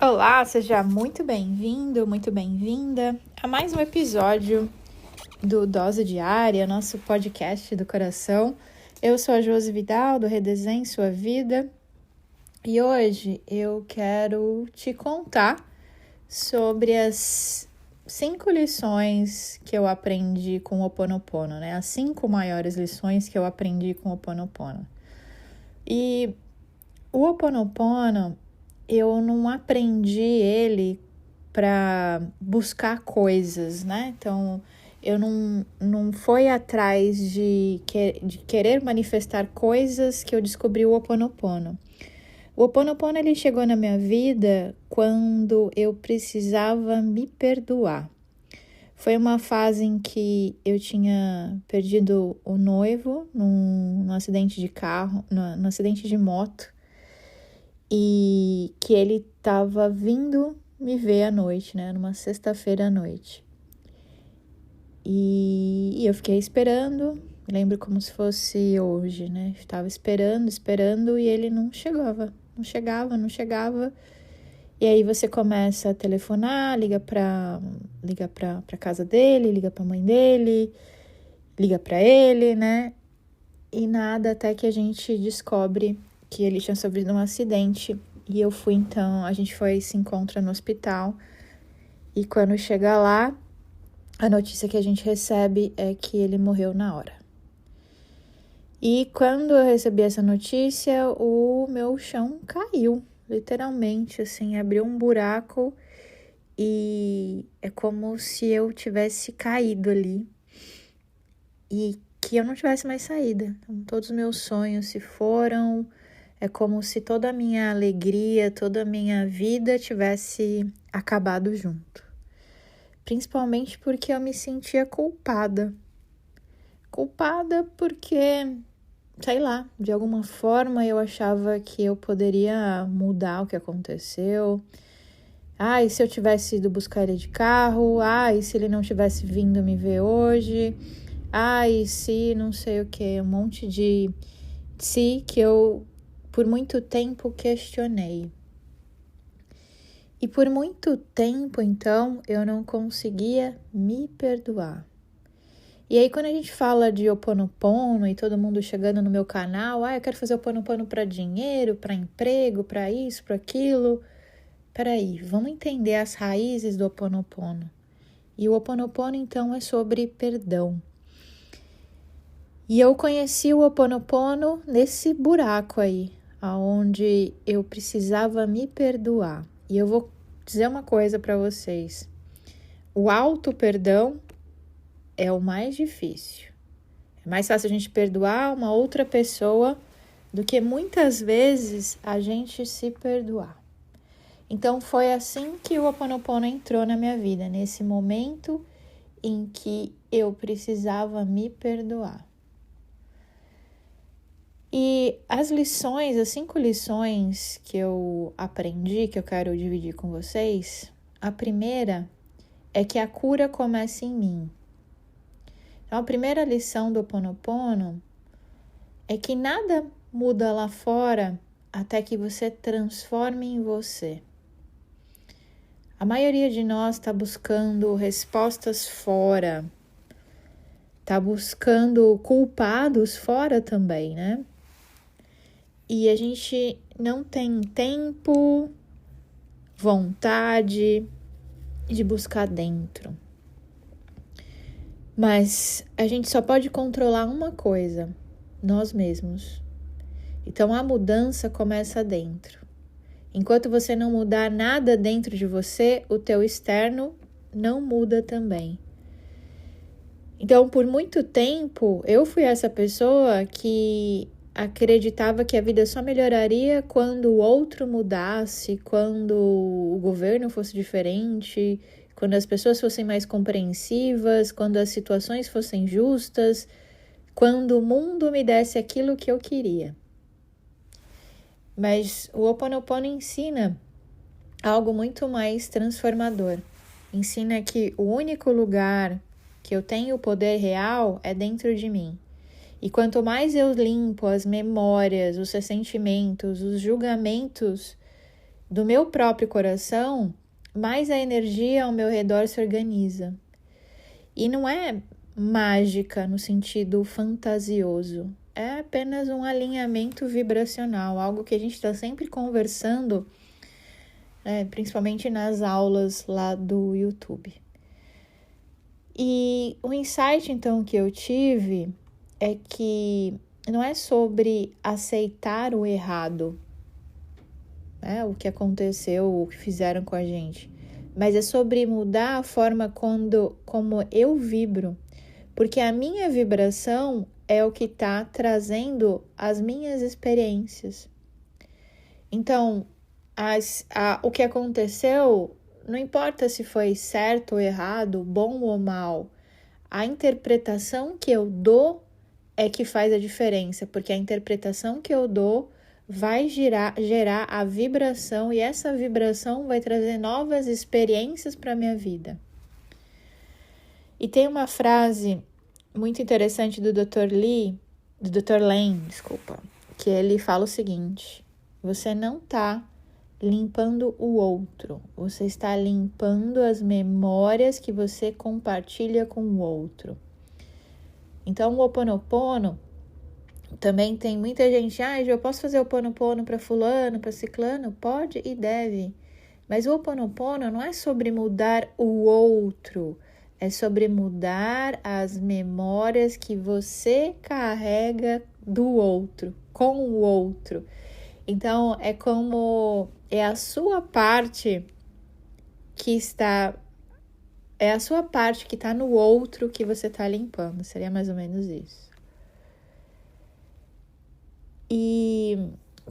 Olá, seja muito bem-vindo, muito bem-vinda a mais um episódio do Dose Diária, nosso podcast do coração. Eu sou a Josi Vidal, do Redesenhe Sua Vida, e hoje eu quero te contar sobre as 5 lições que eu aprendi com o Ho Oponopono, né? As 5 maiores lições que eu aprendi com o Ho Oponopono. E o Ho Oponopono, eu não aprendi ele para buscar coisas, né? Então, eu não fui atrás de querer manifestar coisas que eu descobri o Ho Oponopono. O Ho Oponopono, ele chegou na minha vida quando eu precisava me perdoar. Foi uma fase em que eu tinha perdido o noivo num acidente de carro, num acidente de moto, e que ele estava vindo me ver à noite, né? Numa sexta-feira à noite. E eu fiquei esperando, lembro como se fosse hoje, né? Estava esperando e ele não chegava. E aí você começa a telefonar, liga pra casa dele, liga pra mãe dele, liga pra ele, né? E nada, até que a gente descobre que ele tinha sofrido um acidente. E eu fui, então, a gente se encontra no hospital. E quando chega lá, a notícia que a gente recebe é que ele morreu na hora. E quando eu recebi essa notícia, o meu chão caiu, literalmente, assim, abriu um buraco e é como se eu tivesse caído ali e que eu não tivesse mais saída. Então, todos os meus sonhos se foram, é como se toda a minha alegria, toda a minha vida tivesse acabado junto. Principalmente porque eu me sentia culpada. Culpada porque, sei lá, de alguma forma eu achava que eu poderia mudar o que aconteceu. E se eu tivesse ido buscar ele de carro? E se ele não tivesse vindo me ver hoje? E se não sei o que, um monte de si que eu, por muito tempo, questionei. E por muito tempo, então, eu não conseguia me perdoar. E aí, quando a gente fala de Ho Oponopono e todo mundo chegando no meu canal, eu quero fazer Ho Oponopono para dinheiro, para emprego, para isso, para aquilo. Peraí, vamos entender as raízes do Ho Oponopono. E o Ho Oponopono, então, é sobre perdão. E eu conheci o Ho Oponopono nesse buraco aí, onde eu precisava me perdoar. E eu vou dizer uma coisa para vocês. O auto-perdão é o mais difícil. É mais fácil a gente perdoar uma outra pessoa do que muitas vezes a gente se perdoar. Então foi assim que o Ho Oponopono entrou na minha vida, nesse momento em que eu precisava me perdoar. E as 5 lições que eu aprendi, que eu quero dividir com vocês, a primeira é que a cura começa em mim. Então, a primeira lição do Ho Oponopono é que nada muda lá fora até que você transforme em você. A maioria de nós está buscando respostas fora, está buscando culpados fora também, né? E a gente não tem tempo, vontade de buscar dentro. Mas a gente só pode controlar uma coisa, nós mesmos. Então a mudança começa dentro. Enquanto você não mudar nada dentro de você, o teu externo não muda também. Então, por muito tempo, eu fui essa pessoa que acreditava que a vida só melhoraria quando o outro mudasse, quando o governo fosse diferente, quando as pessoas fossem mais compreensivas, quando as situações fossem justas, quando o mundo me desse aquilo que eu queria. Mas o Ho Oponopono ensina algo muito mais transformador. Ensina que o único lugar que eu tenho o poder real é dentro de mim. E quanto mais eu limpo as memórias, os ressentimentos, os julgamentos do meu próprio coração, mais a energia ao meu redor se organiza. E não é mágica no sentido fantasioso, é apenas um alinhamento vibracional, algo que a gente está sempre conversando, principalmente nas aulas lá do YouTube. E o insight, então, que eu tive é que não é sobre aceitar o errado, o que aconteceu, o que fizeram com a gente, mas é sobre mudar a forma como eu vibro, porque a minha vibração é o que está trazendo as minhas experiências. Então, o que aconteceu, não importa se foi certo ou errado, bom ou mal, a interpretação que eu dou é que faz a diferença, porque a interpretação que eu dou vai gerar a vibração, e essa vibração vai trazer novas experiências para a minha vida. E tem uma frase muito interessante do Dr. Lane, que ele fala o seguinte: você não está limpando o outro, você está limpando as memórias que você compartilha com o outro. Então, o Ho'oponopono também tem muita gente, eu posso fazer o Ho'oponopono para fulano, para ciclano? Pode e deve. Mas o Ho'oponopono não é sobre mudar o outro, é sobre mudar as memórias que você carrega do outro, com o outro. Então, é a sua parte que está no outro que você está limpando. Seria mais ou menos isso. E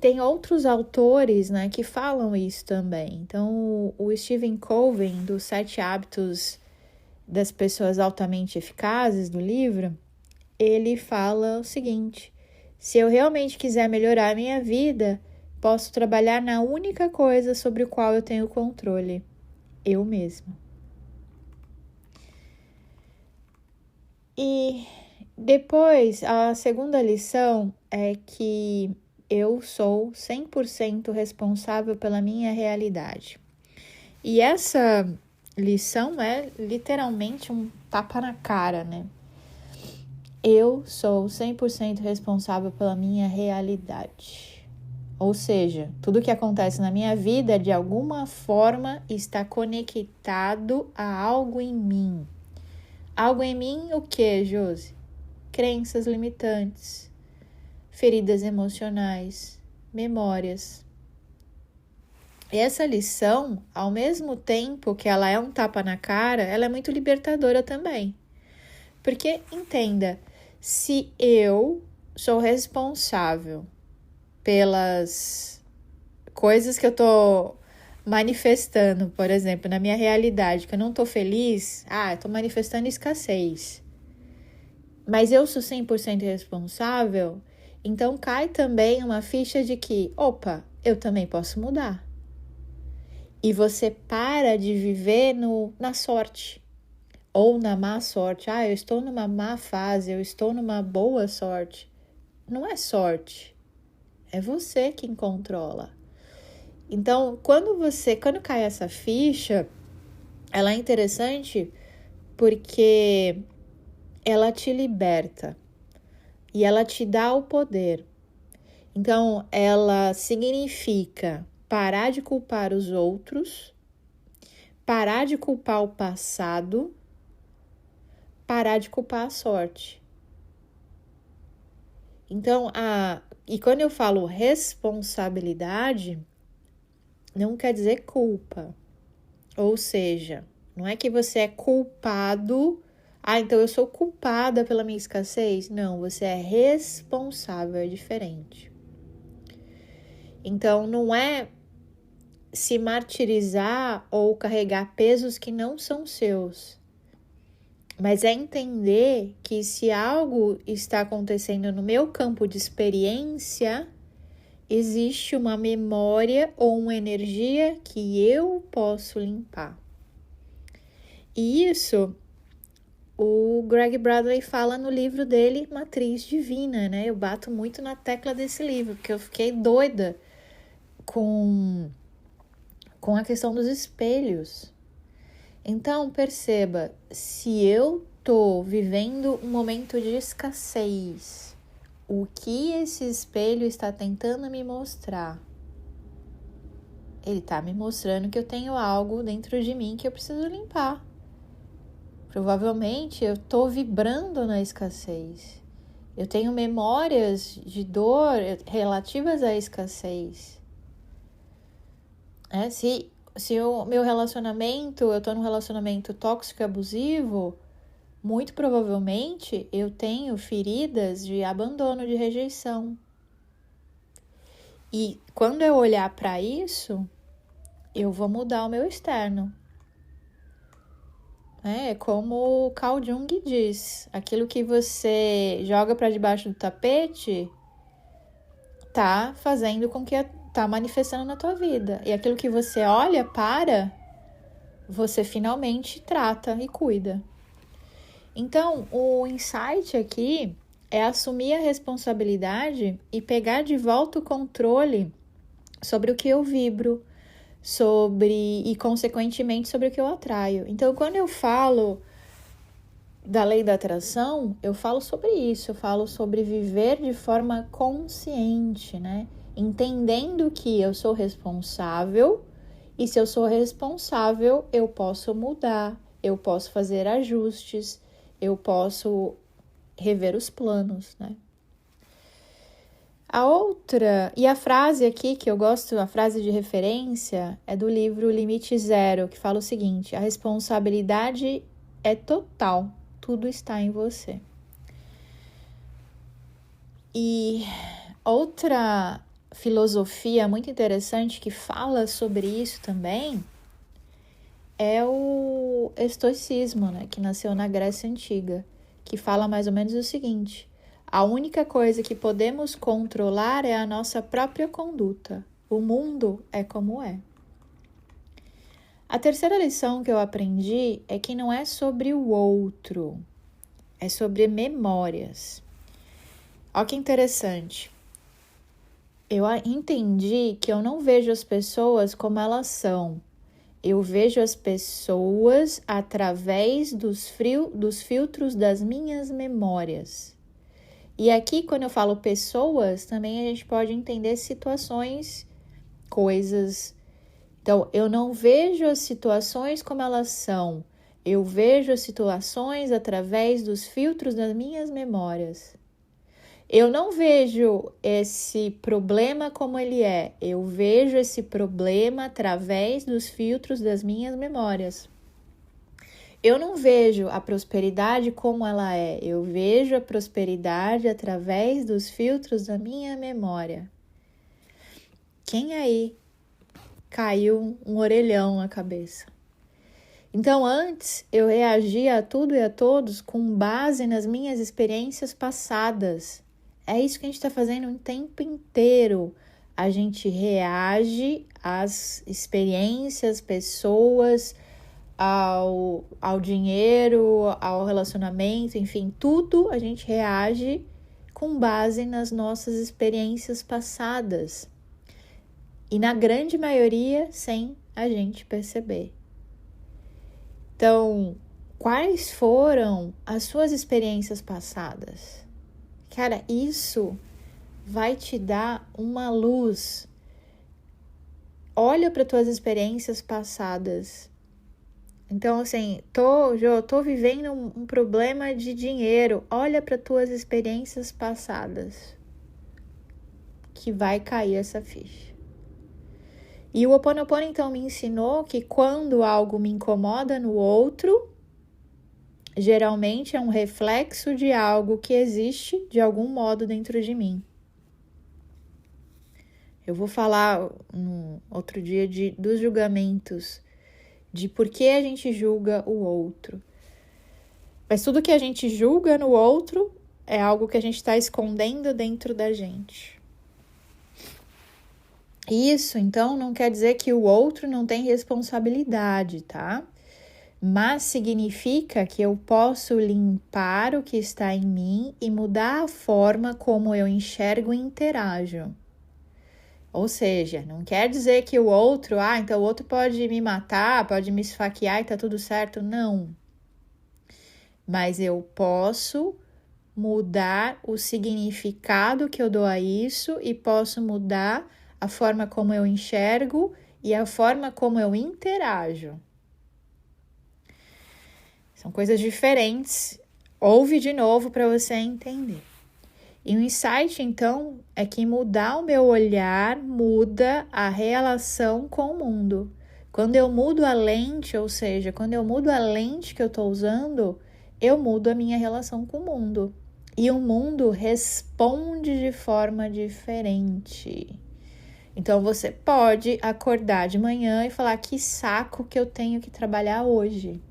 tem outros autores, que falam isso também. Então, o Stephen Covey, dos 7 Hábitos das Pessoas Altamente Eficazes, do livro, ele fala o seguinte: se eu realmente quiser melhorar a minha vida, posso trabalhar na única coisa sobre a qual eu tenho controle: eu mesmo. E depois, a segunda lição é que eu sou 100% responsável pela minha realidade. E essa lição é literalmente um tapa na cara, Eu sou 100% responsável pela minha realidade. Ou seja, tudo que acontece na minha vida, de alguma forma, está conectado a algo em mim. Algo em mim, o que, Josi? Crenças limitantes, feridas emocionais, memórias. E essa lição, ao mesmo tempo que ela é um tapa na cara, ela é muito libertadora também. Porque, entenda, se eu sou responsável pelas coisas que eu tô manifestando, por exemplo, na minha realidade, que eu não tô feliz, eu tô manifestando escassez. Mas eu sou 100% responsável, então cai também uma ficha de que, eu também posso mudar. E você para de viver na sorte, ou na má sorte. Eu estou numa má fase, eu estou numa boa sorte. Não é sorte, é você quem controla. Então, quando cai essa ficha, ela é interessante porque ela te liberta e ela te dá o poder. Então, ela significa parar de culpar os outros, parar de culpar o passado, parar de culpar a sorte. Então, e quando eu falo responsabilidade, não quer dizer culpa. Ou seja, não é que você é culpado. Então eu sou culpada pela minha escassez. Não, você é responsável, é diferente. Então, não é se martirizar ou carregar pesos que não são seus. Mas é entender que se algo está acontecendo no meu campo de experiência, existe uma memória ou uma energia que eu posso limpar. E isso o Greg Bradley fala no livro dele, Matriz Divina, Eu bato muito na tecla desse livro, porque eu fiquei doida com com a questão dos espelhos. Então, perceba, se eu tô vivendo um momento de escassez, o que esse espelho está tentando me mostrar? Ele está me mostrando que eu tenho algo dentro de mim que eu preciso limpar. Provavelmente eu estou vibrando na escassez. Eu tenho memórias de dor relativas à escassez. Se o meu relacionamento, eu estou num relacionamento tóxico e abusivo, muito provavelmente eu tenho feridas de abandono, de rejeição. E quando eu olhar para isso, eu vou mudar o meu externo. É como o Carl Jung diz, aquilo que você joga para debaixo do tapete tá fazendo com que tá manifestando na tua vida. E aquilo que você olha para, você finalmente trata e cuida. Então, o insight aqui é assumir a responsabilidade e pegar de volta o controle sobre o que eu vibro, e consequentemente sobre o que eu atraio. Então, quando eu falo da lei da atração, eu falo sobre isso, eu falo sobre viver de forma consciente, né? Entendendo que eu sou responsável, e se eu sou responsável, eu posso mudar, eu posso fazer ajustes, eu posso rever os planos, né? A outra, e a frase aqui que eu gosto, a frase de referência, é do livro Limite Zero, que fala o seguinte: a responsabilidade é total, tudo está em você. E outra filosofia muito interessante que fala sobre isso também é o estoicismo, né, que nasceu na Grécia Antiga, que fala mais ou menos o seguinte: a única coisa que podemos controlar é a nossa própria conduta. O mundo é como é. A terceira lição que eu aprendi é que não é sobre o outro, é sobre memórias. Olha que interessante. Eu entendi que eu não vejo as pessoas como elas são. Eu vejo as pessoas através dos filtros das minhas memórias. E aqui, quando eu falo pessoas, também a gente pode entender situações, coisas. Então, eu não vejo as situações como elas são. Eu vejo as situações através dos filtros das minhas memórias. Eu não vejo esse problema como ele é. Eu vejo esse problema através dos filtros das minhas memórias. Eu não vejo a prosperidade como ela é. Eu vejo a prosperidade através dos filtros da minha memória. Quem aí caiu um orelhão na cabeça? Então, antes eu reagia a tudo e a todos com base nas minhas experiências passadas. É isso que a gente está fazendo o tempo inteiro. A gente reage às experiências, pessoas, ao dinheiro, ao relacionamento, enfim, tudo a gente reage com base nas nossas experiências passadas. E na grande maioria, sem a gente perceber. Então, quais foram as suas experiências passadas? Cara, isso vai te dar uma luz. Olha para tuas experiências passadas. Então, assim, tô vivendo um problema de dinheiro. Olha para tuas experiências passadas, que vai cair essa ficha. E o Ho Oponopono, então, me ensinou que quando algo me incomoda no outro, geralmente é um reflexo de algo que existe de algum modo dentro de mim. Eu vou falar outro dia dos julgamentos, de por que a gente julga o outro. Mas tudo que a gente julga no outro é algo que a gente está escondendo dentro da gente. Isso, então, não quer dizer que o outro não tem responsabilidade, tá? Mas significa que eu posso limpar o que está em mim e mudar a forma como eu enxergo e interajo. Ou seja, não quer dizer que o outro, então o outro pode me matar, pode me esfaquear e tá tudo certo. Não. Mas eu posso mudar o significado que eu dou a isso e posso mudar a forma como eu enxergo e a forma como eu interajo. São coisas diferentes. Ouve de novo para você entender. E o insight, então, é que mudar o meu olhar muda a relação com o mundo. Quando eu mudo a lente, ou seja, quando eu mudo a lente que eu estou usando, eu mudo a minha relação com o mundo. E o mundo responde de forma diferente. Então, você pode acordar de manhã e falar: que saco que eu tenho que trabalhar hoje.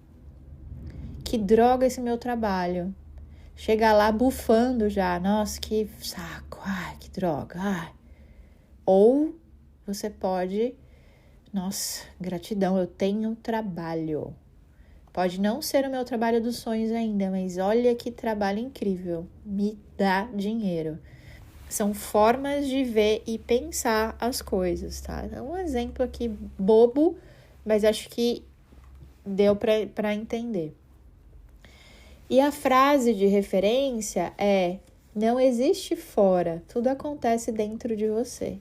Que droga esse meu trabalho. Chegar lá bufando já. Nossa, que saco. Ai, que droga. Ai. Ou você pode... Nossa, gratidão, eu tenho um trabalho. Pode não ser o meu trabalho dos sonhos ainda, mas olha que trabalho incrível. Me dá dinheiro. São formas de ver e pensar as coisas, tá? É um exemplo aqui bobo, mas acho que deu para entender. E a frase de referência é: não existe fora, tudo acontece dentro de você.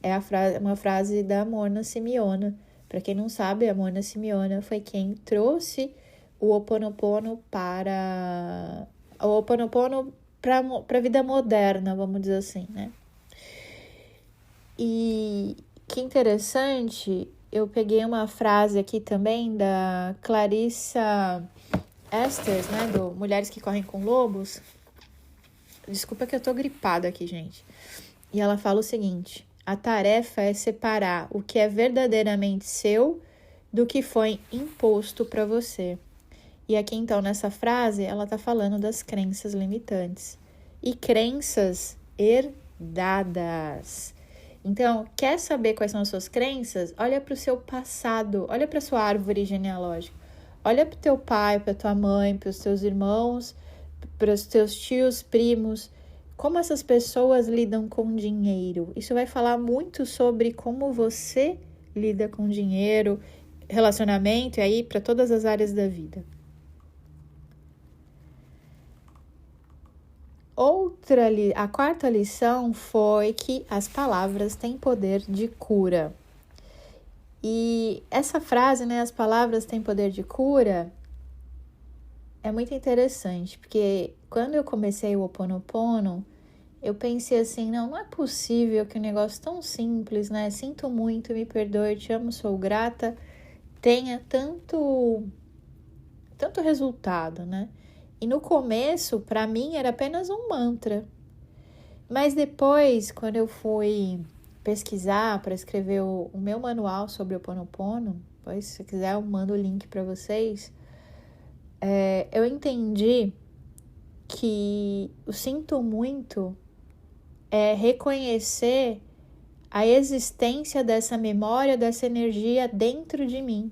É uma frase da Mona Simeona. Para quem não sabe, a Mona Simeona foi quem trouxe o Ho Oponopono para a vida moderna, vamos dizer assim, né? E que interessante, eu peguei uma frase aqui também da Clarissa Estes, né, do Mulheres que Correm com Lobos. Desculpa que eu tô gripada aqui, gente. E ela fala o seguinte: a tarefa é separar o que é verdadeiramente seu do que foi imposto para você. E aqui, então, nessa frase, ela tá falando das crenças limitantes e crenças herdadas. Então, quer saber quais são as suas crenças? Olha para o seu passado, olha para a sua árvore genealógica. Olha para o teu pai, para tua mãe, para os teus irmãos, para os teus tios, primos. Como essas pessoas lidam com dinheiro. Isso vai falar muito sobre como você lida com dinheiro, relacionamento e aí para todas as áreas da vida. A quarta lição foi que as palavras têm poder de cura. E essa frase, né, as palavras têm poder de cura, é muito interessante, porque quando eu comecei o Ho Oponopono, eu pensei assim, não é possível que um negócio tão simples, né, sinto muito, me perdoe, te amo, sou grata, tenha tanto resultado, né? E no começo, para mim, era apenas um mantra. Mas depois, quando eu fui pesquisar para escrever o meu manual sobre o Ho Oponopono, depois, se quiser, eu mando o link para vocês. Eu entendi que o sinto muito é reconhecer a existência dessa memória, dessa energia dentro de mim.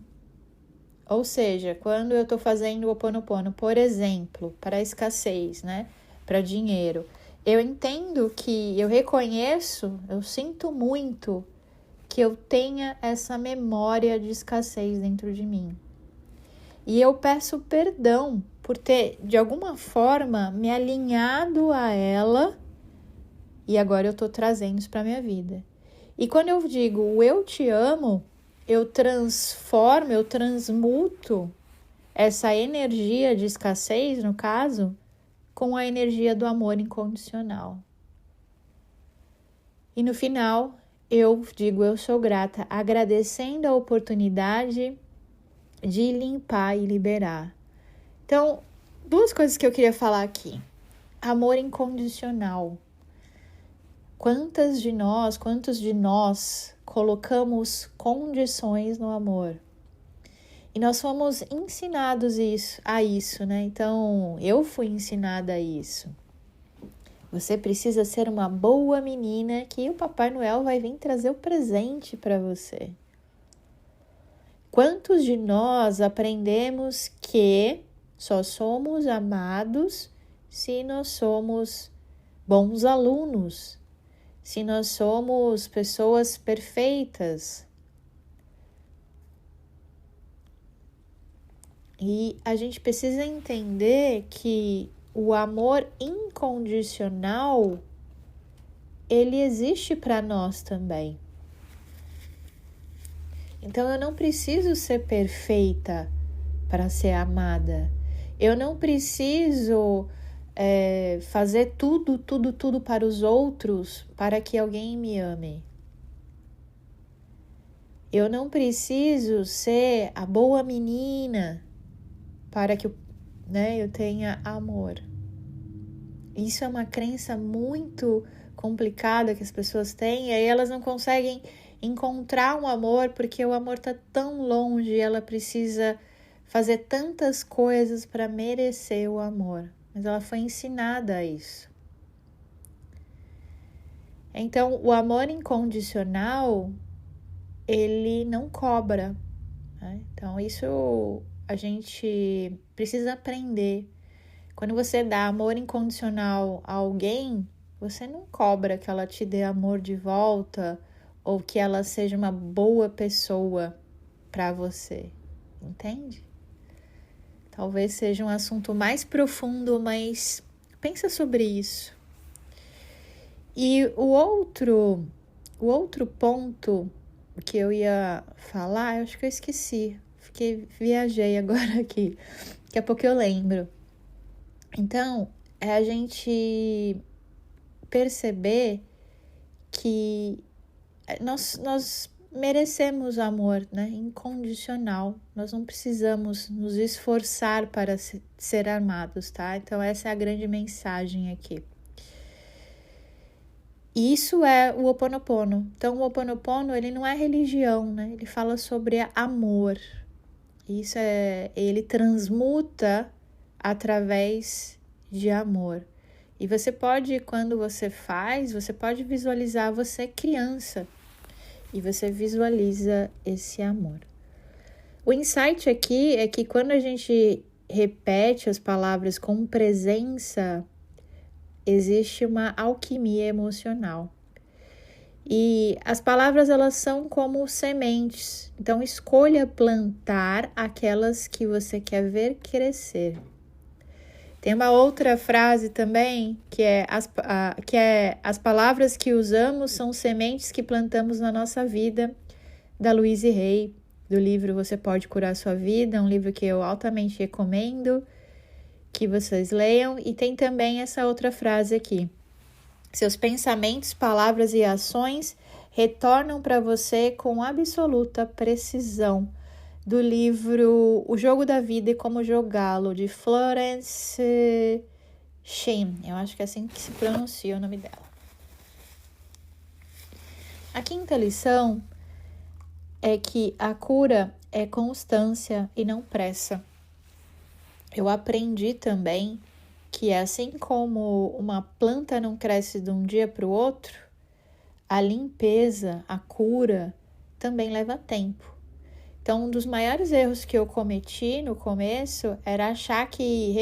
Ou seja, quando eu estou fazendo o Ho Oponopono, por exemplo, para a escassez, né? Para dinheiro, eu entendo que eu reconheço, eu sinto muito que eu tenha essa memória de escassez dentro de mim. E eu peço perdão por ter, de alguma forma, me alinhado a ela e agora eu estou trazendo isso para a minha vida. E quando eu digo eu te amo, eu transformo, eu transmuto essa energia de escassez, no caso, com a energia do amor incondicional. E no final, eu digo eu sou grata, agradecendo a oportunidade de limpar e liberar. Então, duas coisas que eu queria falar aqui. Amor incondicional. Quantos de nós colocamos condições no amor? E nós fomos ensinados a isso, né? Então, eu fui ensinada a isso. Você precisa ser uma boa menina que o Papai Noel vai vir trazer o presente para você. Quantos de nós aprendemos que só somos amados se nós somos bons alunos? se nós somos pessoas perfeitas. E a gente precisa entender que o amor incondicional, ele existe para nós também. Então eu não preciso ser perfeita para ser amada. Eu não preciso fazer tudo para os outros para que alguém me ame. Eu não preciso ser a boa menina para que eu tenha amor. Isso é uma crença muito complicada que as pessoas têm, e aí elas não conseguem encontrar um amor porque o amor está tão longe, ela precisa fazer tantas coisas para merecer o amor, mas ela foi ensinada a isso. Então, o amor incondicional, ele não cobra, né? Então, isso a gente precisa aprender. Quando você dá amor incondicional a alguém, você não cobra que ela te dê amor de volta ou que ela seja uma boa pessoa para você, entende? Talvez seja um assunto mais profundo, mas pensa sobre isso. E o outro ponto que eu ia falar, eu acho que eu esqueci. Viajei agora aqui. Daqui a pouco eu lembro. Então, é a gente perceber que nós merecemos amor, né? Incondicional. Nós não precisamos nos esforçar para ser amados, tá? Então, essa é a grande mensagem aqui. E isso é o Ho Oponopono. Então, o Ho Oponopono, ele não é religião, né? Ele fala sobre amor. Ele transmuta através de amor. E você pode, quando você pode visualizar você criança. E você visualiza esse amor. O insight aqui é que quando a gente repete as palavras com presença, existe uma alquimia emocional. E as palavras, elas são como sementes. Então, escolha plantar aquelas que você quer ver crescer. Tem uma outra frase também, que é as palavras que usamos são sementes que plantamos na nossa vida, da Louise Hay, do livro Você Pode Curar Sua Vida, um livro que eu altamente recomendo que vocês leiam. E tem também essa outra frase aqui: seus pensamentos, palavras e ações retornam para você com absoluta precisão, do livro O Jogo da Vida e Como Jogá-lo, de Florence Shinn. Eu acho que é assim que se pronuncia o nome dela. A quinta lição é que a cura é constância e não pressa. Eu aprendi também que assim como uma planta não cresce de um dia para o outro, a limpeza, a cura, também leva tempo. Então, um dos maiores erros que eu cometi no começo era achar que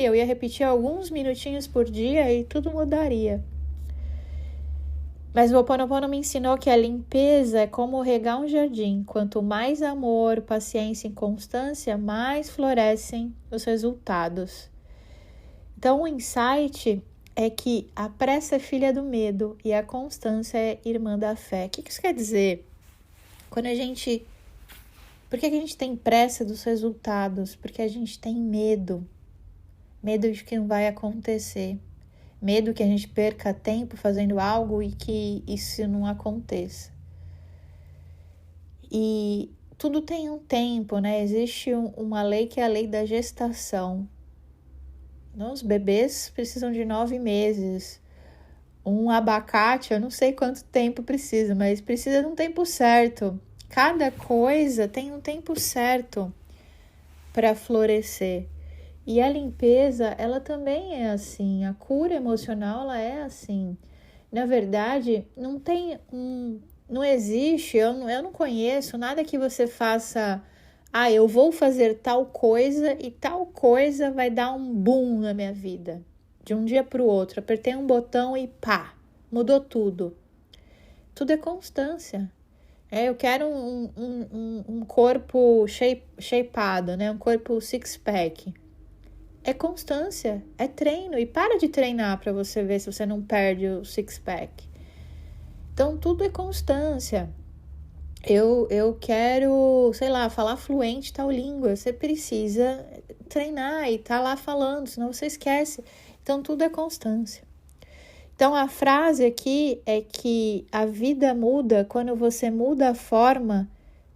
eu ia repetir alguns minutinhos por dia e tudo mudaria. Mas o Ho Oponopono me ensinou que a limpeza é como regar um jardim. Quanto mais amor, paciência e constância, mais florescem os resultados. Então, o insight é que a pressa é filha do medo e a constância é irmã da fé. O que isso quer dizer? Por que a gente tem pressa dos resultados? Porque a gente tem medo. Medo de que não vai acontecer. Medo que a gente perca tempo fazendo algo e que isso não aconteça. E tudo tem um tempo, né? Existe uma lei que é a lei da gestação. Os bebês precisam de 9 meses. Um abacate, eu não sei quanto tempo precisa, mas precisa de um tempo certo. Cada coisa tem um tempo certo para florescer. E a limpeza, ela também é assim. A cura emocional, ela é assim. Na verdade, não existe, eu não conheço nada que você faça. Eu vou fazer tal coisa e tal coisa vai dar um boom na minha vida. De um dia para o outro. Apertei um botão e pá, mudou tudo. Tudo é constância. Eu quero um corpo shapeado, né? Um corpo six-pack. É constância, é treino. E para de treinar para você ver se você não perde o six-pack. Então, tudo é constância. Eu quero, sei lá, falar fluente tal língua. Você precisa treinar e tá lá falando, senão você esquece. Então, tudo é constância. Então, a frase aqui é que a vida muda quando você muda a forma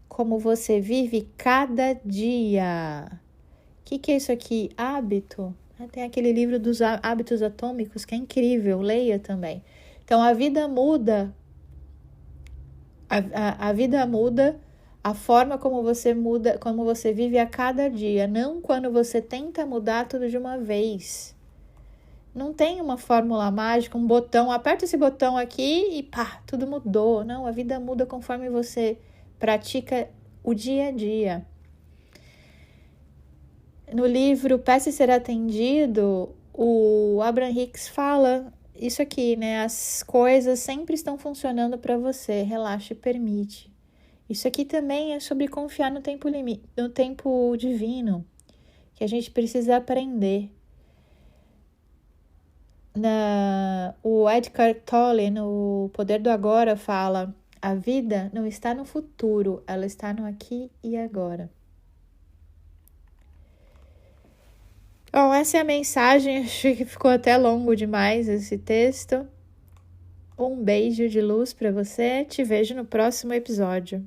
como você vive cada dia. O que é isso aqui? Hábito. Tem aquele livro dos hábitos atômicos que é incrível, leia também. Então, a vida muda. A vida muda a forma como você vive a cada dia, não quando você tenta mudar tudo de uma vez. Não tem uma fórmula mágica, um botão, aperta esse botão aqui e pá, tudo mudou. Não, a vida muda conforme você pratica o dia a dia. No livro Peça e Ser Atendido, o Abraham Hicks fala isso aqui, né? As coisas sempre estão funcionando para você, relaxa e permite. Isso aqui também é sobre confiar no tempo divino, que a gente precisa aprender. O Eckhart Tolle, no Poder do Agora, fala: a vida não está no futuro, ela está no aqui e agora. Bom, essa é a mensagem. Acho que ficou até longo demais esse texto. Um beijo de luz para você. Te vejo no próximo episódio.